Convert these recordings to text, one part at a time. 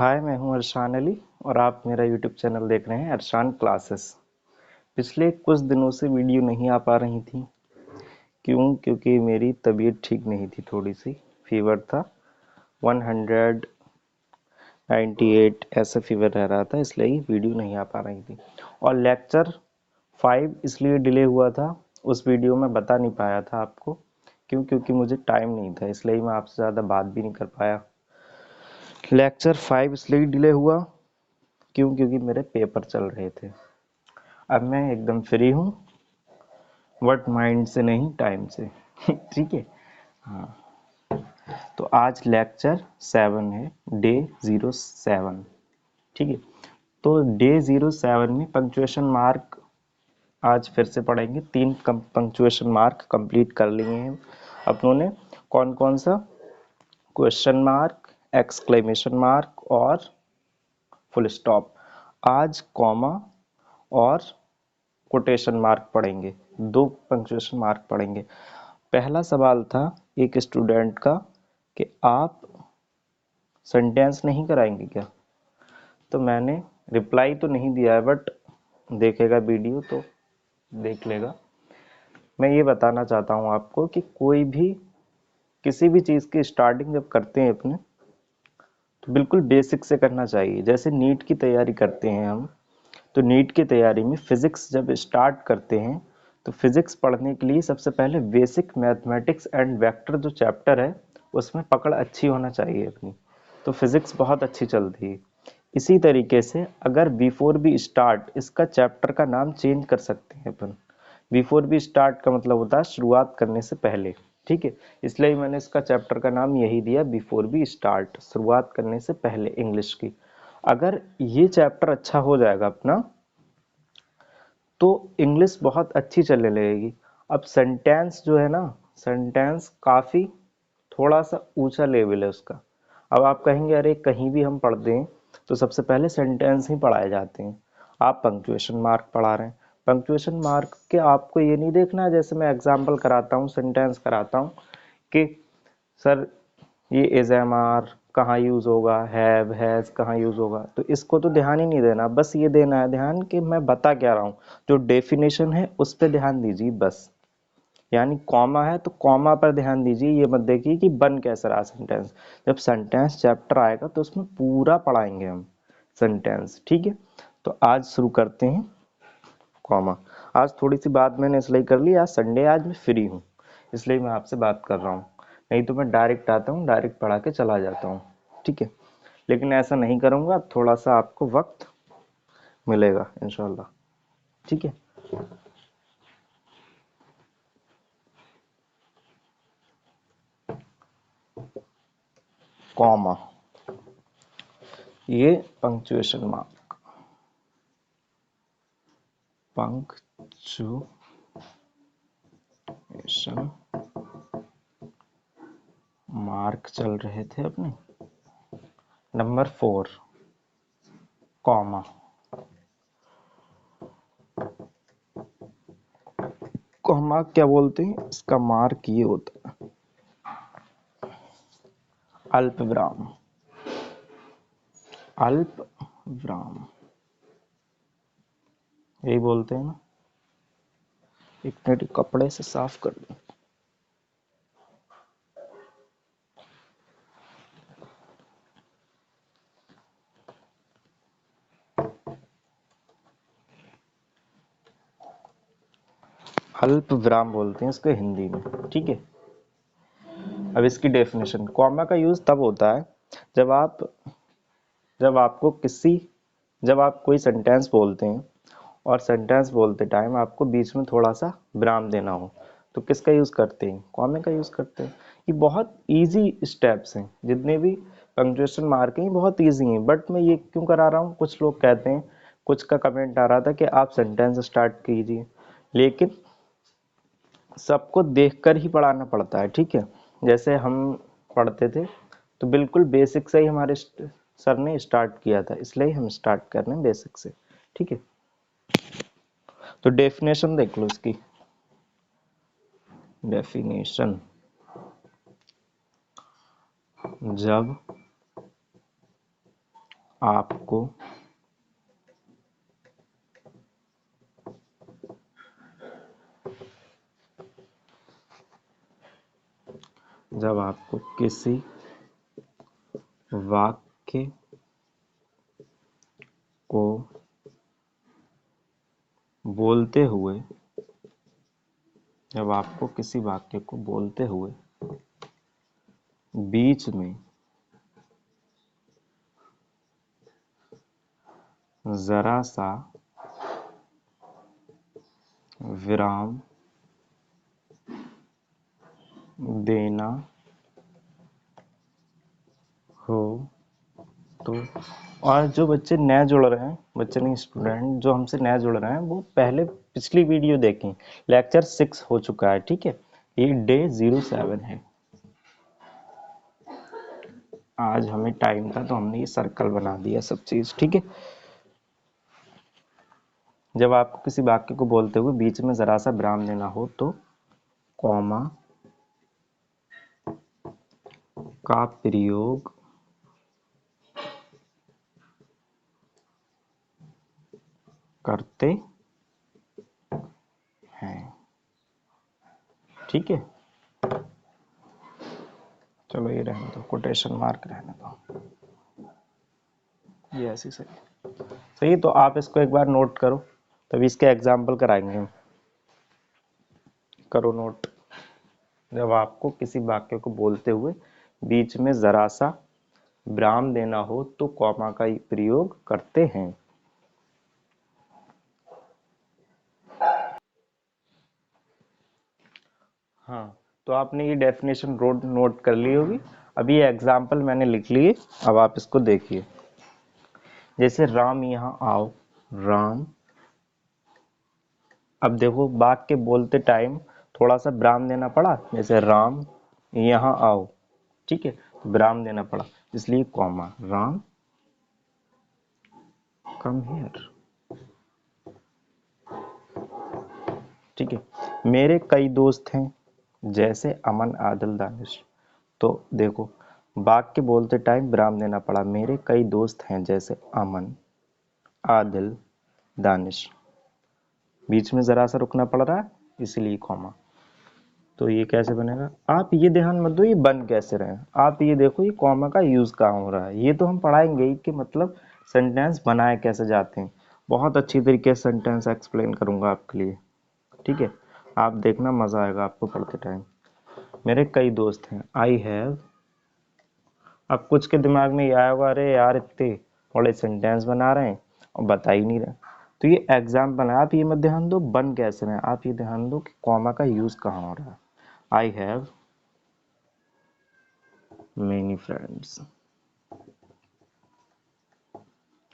हाय, मैं हूं अरशान अली और आप मेरा यूट्यूब चैनल देख रहे हैं अरशान क्लासेस। पिछले कुछ दिनों से वीडियो नहीं आ पा रही थी। क्योंकि मेरी तबीयत ठीक नहीं थी, थोड़ी सी फीवर था। 198 ऐसा फीवर रह रहा था, इसलिए वीडियो नहीं आ पा रही थी। और लेक्चर 5 इसलिए डिले हुआ था, उस वीडियो में बता नहीं पाया था आपको। क्योंकि मुझे टाइम नहीं था, इसलिए मैं आपसे ज़्यादा बात भी नहीं कर पाया। लेक्चर 5 इसलिए डिले हुआ क्योंकि मेरे पेपर चल रहे थे। अब मैं एकदम फ्री हूँ, बट माइंड से नहीं, टाइम से। ठीक है। हाँ, तो आज लेक्चर 7 है, डे 07। ठीक है। तो डे 07 में पंक्चुएशन मार्क आज फिर से पढ़ेंगे। 3 पंक्चुएशन मार्क कंप्लीट कर लिए हैं अपनों ने। कौन कौन सा? क्वेश्चन मार्क, एक्सक्लेमेशन मार्क और फुल स्टॉप। आज कॉमा और कोटेशन मार्क पढ़ेंगे, 2 पंक्चुएशन मार्क पढ़ेंगे। पहला सवाल था एक स्टूडेंट का कि आप सेंटेंस नहीं कराएंगे क्या। तो मैंने रिप्लाई तो नहीं दिया है, बट देखेगा वीडियो तो देख लेगा। मैं ये बताना चाहता हूँ आपको कि कोई भी किसी भी चीज़ की स्टार्टिंग जब करते हैं अपने, तो बिल्कुल बेसिक से करना चाहिए। जैसे नीट की तैयारी करते हैं हम, तो नीट की तैयारी में फिजिक्स जब स्टार्ट करते हैं, तो फिजिक्स पढ़ने के लिए सबसे पहले बेसिक मैथमेटिक्स एंड वेक्टर जो चैप्टर है, उसमें पकड़ अच्छी होना चाहिए अपनी। तो फिजिक्स बहुत अच्छी चलती है। इसी तरीके से अगर बिफोर बी स्टार्ट, इसका चैप्टर का नाम चेंज कर सकते हैं अपन। बिफोर बी स्टार्ट का मतलब होता है शुरुआत करने से पहले। ठीक है, इसलिए मैंने इसका चैप्टर का नाम यही दिया, बिफोर बी स्टार्ट, शुरुआत करने से पहले इंग्लिश की। अगर ये चैप्टर अच्छा हो जाएगा अपना, तो इंग्लिश बहुत अच्छी चलने लगेगी। अब सेंटेंस जो है ना, सेंटेंस काफ़ी थोड़ा सा ऊंचा लेवल है उसका। अब आप कहेंगे अरे कहीं भी हम पढ़ते हैं तो सबसे पहले सेंटेंस ही पढ़ाए जाते हैं, आप पंक्चुएशन मार्क पढ़ा रहे हैं। पंक्चुएशन मार्क के आपको ये नहीं देखना है, जैसे मैं एग्जांपल कराता हूँ, सेंटेंस कराता हूँ कि सर ये इज एम आर कहाँ यूज़ होगा, हैव हैज़ कहाँ यूज़ होगा, तो इसको तो ध्यान ही नहीं देना। बस ये देना है ध्यान कि मैं बता क्या रहा हूँ, जो डेफिनेशन है उस पर ध्यान दीजिए बस। यानी कॉमा है तो कॉमा पर ध्यान दीजिए, ये मत देखिए कि बन कैसा रहा सेंटेंस। जब सेंटेंस चैप्टर आएगा तो उसमें पूरा पढ़ाएंगे हम सेंटेंस। ठीक है, तो आज शुरू करते हैं कॉमा। आज थोड़ी सी बात मैंने इसलिए कर ली, आज संडे, आज मैं फ्री हूँ, इसलिए मैं आपसे बात कर रहा हूँ। नहीं तो मैं डायरेक्ट आता हूँ, डायरेक्ट पढ़ा के चला जाता हूँ। ठीक है, लेकिन ऐसा नहीं करूँगा, थोड़ा सा आपको वक्त मिलेगा इंशाल्लाह। ठीक है, कॉमा, ये पंक्चुएशन मार्क, पंक्चुएशन मार्क चल रहे थे अपने। Number 4 comma. कॉमा क्या बोलते हैं, इसका मार्क ये होता है अल्प विराम। अल्प विराम यही बोलते हैं ना। एक मिनट कपड़े से साफ कर दूं। अल्प विराम बोलते हैं इसको हिंदी में। ठीक है, अब इसकी डेफिनेशन, कॉमा का यूज तब होता है जब आप जब आपको किसी जब आप कोई सेंटेंस बोलते हैं और सेंटेंस बोलते टाइम आपको बीच में थोड़ा सा विराम देना हो, तो किसका यूज़ करते हैं, कॉमे का यूज़ करते हैं। ये बहुत इजी स्टेप्स हैं, जितने भी पंक्चुएशन मार्क हैं बहुत इजी हैं। बट मैं ये क्यों करा रहा हूँ, कुछ लोग कहते हैं, कुछ का कमेंट आ रहा था कि आप सेंटेंस स्टार्ट कीजिए, लेकिन सबको देखकर ही पढ़ाना पड़ता है। ठीक है, जैसे हम पढ़ते थे तो बिल्कुल बेसिक से ही हमारे सर ने स्टार्ट किया था, इसलिए हम स्टार्ट कर रहे हैं बेसिक से। ठीक है, तो डेफिनेशन देख लो इसकी। डेफिनेशन, जब आपको जब आपको किसी वाक्य को बोलते हुए जब आपको किसी वाक्य को बोलते हुए बीच में जरा सा विराम देना हो तो, और जो बच्चे नए जुड़ रहे हैं, बच्चे नहीं स्टूडेंट जो हमसे नए जुड़ रहे हैं, वो पहले पिछली वीडियो देखें। लेक्चर 6 हो चुका है, ठीक है। ये डे 07 है। आज हमें टाइम था तो हमने ये सर्कल बना दिया सब चीज, ठीक है। जब आपको किसी वाक्य को बोलते हुए बीच में जरा सा विराम देना हो तो कॉमा का प्रयोग करते हैं, ठीक है। चलो ये रहने दो, कोटेशन मार्क रहने दो, ये ऐसी सही सही। तो आप इसको एक बार नोट करो, तभी इसके एग्जाम्पल कराएंगे हम। करो नोट। जब आपको किसी वाक्य को बोलते हुए बीच में जरा सा विराम देना हो तो कॉमा का प्रयोग करते हैं। हाँ, तो आपने ये डेफिनेशन नोट कर ली होगी। अभी ये एग्जाम्पल मैंने लिख लिए, अब आप इसको देखिए। जैसे राम यहाँ आओ, राम। अब देखो वाक्य बोलते टाइम थोड़ा सा विराम देना पड़ा, जैसे राम यहाँ आओ, ठीक है। विराम देना पड़ा, इसलिए कॉमा, राम कम हियर, ठीक है। मेरे कई दोस्त हैं, जैसे अमन, आदिल, दानिश। तो देखो वाक्य बोलते टाइम विराम देना पड़ा, मेरे कई दोस्त हैं जैसे अमन, आदिल, दानिश। बीच में जरा सा रुकना पड़ रहा है, इसीलिए कॉमा। तो ये कैसे बनेगा, आप ये ध्यान मत दो ये बन कैसे रहे हैं, आप ये देखो ये कॉमा का यूज कहाँ हो रहा है। ये तो हम पढ़ाएंगे ही कि मतलब सेंटेंस बनाए कैसे जाते हैं। बहुत अच्छी तरीके से सेंटेंस एक्सप्लेन करूंगा आपके लिए, ठीक है। आप देखना, मजा आएगा आपको पढ़ते टाइम। मेरे कई दोस्त हैं, आई हैव। अब कुछ के दिमाग में ये आया होगा, अरे यार इतने बड़े सेंटेंस बना रहे हैं और बता ही नहीं रहे। तो ये एग्जाम्पल है, आप ये मत ध्यान दो बन कैसे रहे, आप ये ध्यान दो कि कॉमा का यूज कहाँ हो रहा है। आई हैव मेनी फ्रेंड्स।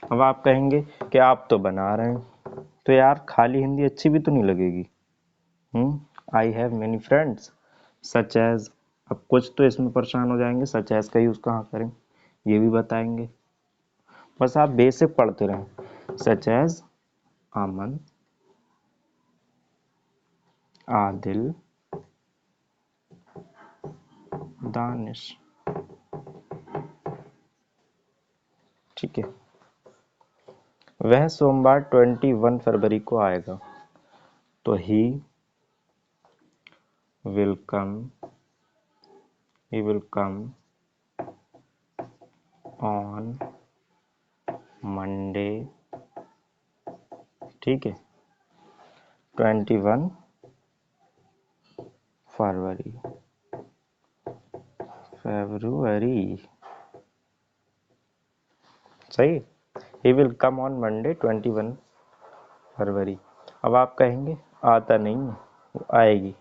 अब आप कहेंगे कि आप तो बना रहे हैं, तो यार खाली हिंदी अच्छी भी तो नहीं लगेगी। I have many friends such as. अब कुछ तो इसमें परेशान हो जाएंगे, सच एज का यूज कहाँ करें ये भी बताएंगे। बस आप बेसिक पढ़ते रहें, सच एज अमन, आदिल, दानिश, ठीक है। वह सोमवार 21 फरवरी को आएगा, तो he will come, he will come on Monday, ठीक है, 21 फरवरी, फरवरी, सही। he will come on Monday 21 फरवरी। अब आप कहेंगे आता नहीं है, वो आएगी।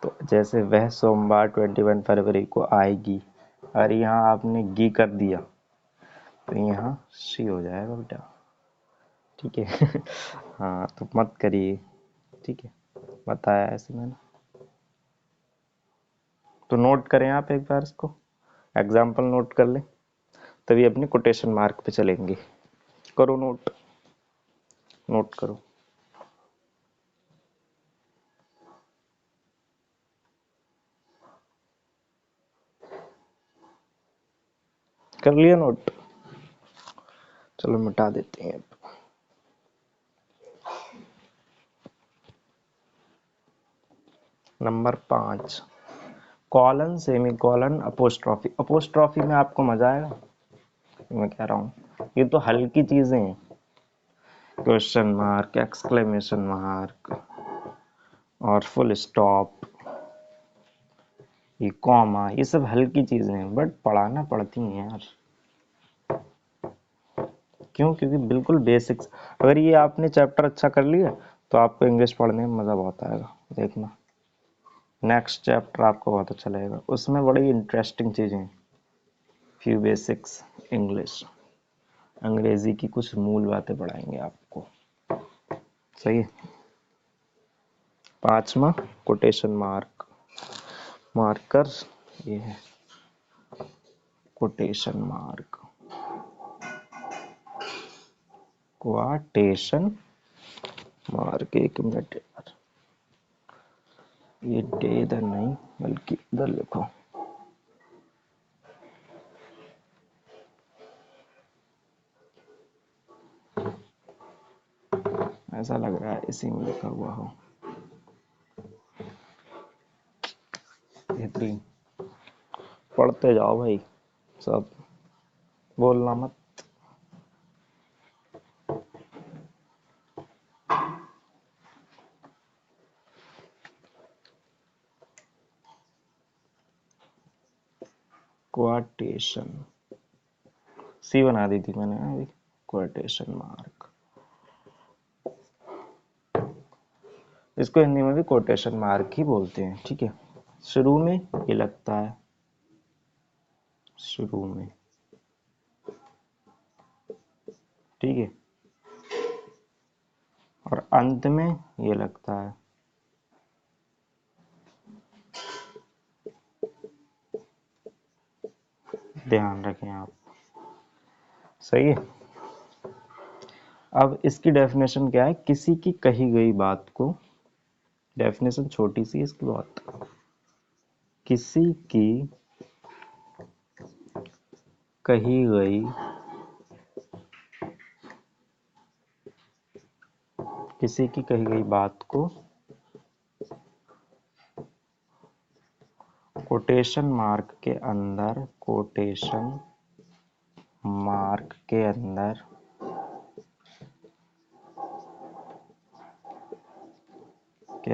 तो जैसे वह सोमवार 21 फरवरी को आएगी, अरे यहाँ आपने गी कर दिया तो यहाँ सी हो जाएगा बेटा, ठीक है। हाँ तो मत करिए, ठीक है, बताया ऐसे मैंने। तो नोट करें आप एक बार इसको, एग्जाम्पल नोट कर लें, तभी अपने कोटेशन मार्क पे चलेंगे। करो नोट, नोट करो। कर लिया नोट। चलो मिटा देते हैं। Number 5, colon, semi colon, apostrophe. Apostrophe में आपको मजा आएगा, मैं कह रहा हूँ। ये तो हल्की चीजें हैं, क्वेश्चन मार्क, एक्सक्लेमेशन मार्क और फुल स्टॉप, ये कॉमा, ये सब हल्की चीजें हैं, बट पढ़ाना पड़ती हैं यार। क्यों? क्योंकि बिल्कुल बेसिक्स। अगर ये आपने चैप्टर अच्छा कर लिया तो आपको इंग्लिश पढ़ने में मजा बहुत आएगा। देखना नेक्स्ट चैप्टर आपको बहुत अच्छा लगेगा, उसमें बड़ी इंटरेस्टिंग चीजें हैं। फ्यू बेसिक्स इंग्लिश, अंग्रेजी की कुछ मूल बातें पढ़ाएंगे आपको। सही है। 5वां, कोटेशन मार्क, मार्कर, ये है कोटेशन मार्क, क्वाटेशन मार्क। एक मिनट यार, ये डे इधर नहीं बल्कि इधर लिखो। ऐसा लग रहा है इसी में लिखा हुआ हो। बेहतरीन, पढ़ते जाओ भाई, सब बोलना मत। क्वाटेशन, सी बना दी थी मैंने अभी। क्वाटेशन मार्क, इसको हिंदी में भी कोटेशन मार्क ही बोलते हैं, ठीक है। शुरू में ये लगता है, शुरू में, ठीक है, और अंत में ये लगता है। ध्यान रखें आप, सही है। अब इसकी डेफिनेशन क्या है? किसी की कही गई बात को, डेफिनेशन छोटी सी इसकी बहुत, किसी की कही गई, किसी की कही गई बात को कोटेशन मार्क के अंदर, कोटेशन मार्क के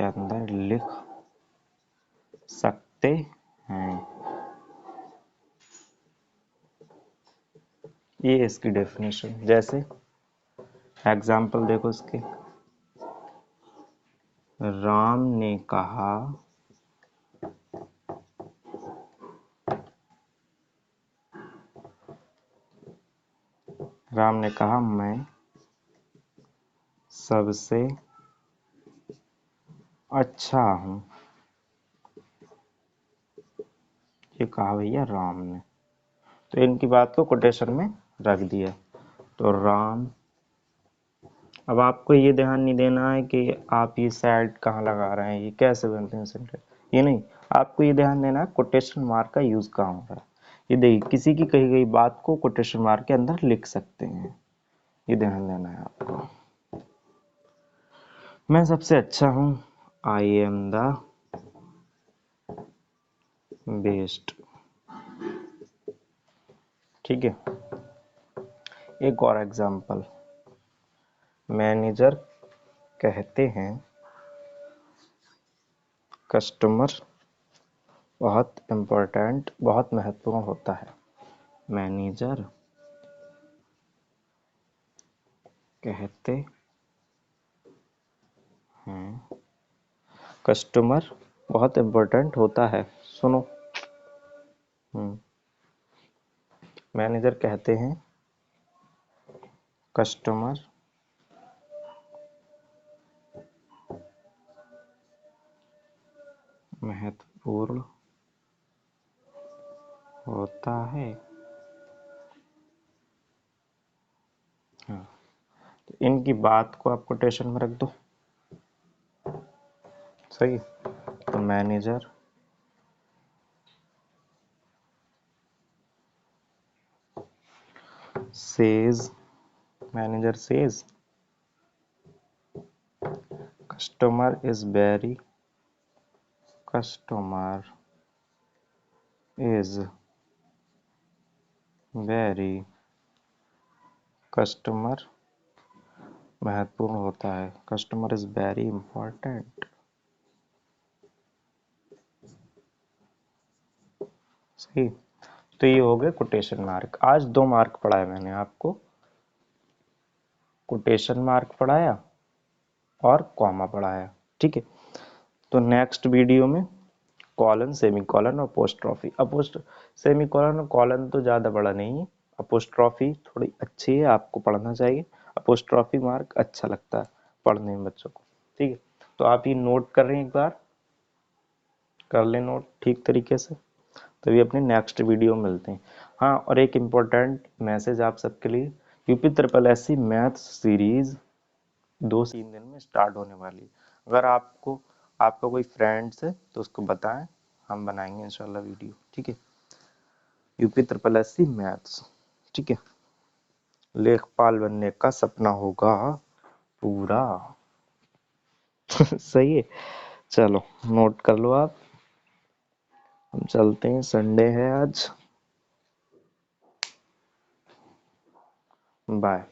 अंदर लिख सकते हैं। ये इसकी डेफिनेशन। जैसे एग्जाम्पल देखो इसके, राम ने कहा, राम ने कहा मैं सबसे अच्छा हूं। ये कहा भैया राम ने, तो इनकी बात को कोटेशन में रख दिया। तो राम, अब आपको ये ध्यान नहीं देना है कि आप ये साइड कहाँ लगा रहे हैं, ये कैसे बनते हैं सेंटेंस, ये नहीं। आपको ये ध्यान देना है कोटेशन मार्क का यूज कहाँ हो रहा है। ये देखिए, किसी की कही गई बात को कोटेशन मार्क के अंदर लिख सकते हैं, ये ध्यान देना है आपको। मैं सबसे अच्छा हूँ, आई एम द बेस्ट, ठीक है। एक और एग्जांपल, मैनेजर कहते हैं कस्टमर बहुत इम्पोर्टेंट, बहुत महत्वपूर्ण होता है। मैनेजर कहते हैं कस्टमर बहुत इम्पोर्टेंट होता है। सुनो, मैनेजर कहते हैं कस्टमर महत्वपूर्ण होता है। हाँ, तो इनकी बात को आप कोटेशन में रख दो, सही। तो manager says manager says customer is very customer महत्वपूर्ण होता है, कस्टमर इज वेरी इंपॉर्टेंट। सही। तो ये हो गए कोटेशन मार्क। आज 2 मार्क पढ़ाए मैंने आपको, कोटेशन मार्क पढ़ाया और कॉमा पढ़ाया। ठीक है, तो नेक्स्ट वीडियो में कॉलन, सेमीकॉलन और अपोस्ट्रॉफी। सेमीकॉलन और कॉलन तो ज़्यादा बड़ा नहीं है, अपोस्ट्रॉफी थोड़ी अच्छी है, आपको पढ़ना चाहिए। अपोस्ट्रॉफी मार्क अच्छा लगता है पढ़ने में बच्चों को। ठीक है, तो आप ये नोट कर रहे हैं, एक बार कर लें नोट ठीक तरीके से, तभी अपने नेक्स्ट वीडियो में मिलते हैं। हाँ, और एक इम्पोर्टेंट मैसेज आप सबके लिए, UP triple S C maths series 2 से 3 दिन में स्टार्ट होने वाली है। अगर आपका कोई फ्रेंड्स है तो उसको बताएं, हम बनाएंगे इंशाल्लाह वीडियो। ठीक है, UP triple S C maths. ठीक है, लेखपाल बनने का सपना होगा पूरा। सही है, चलो नोट कर लो आप, हम चलते हैं, संडे है आज। बाय।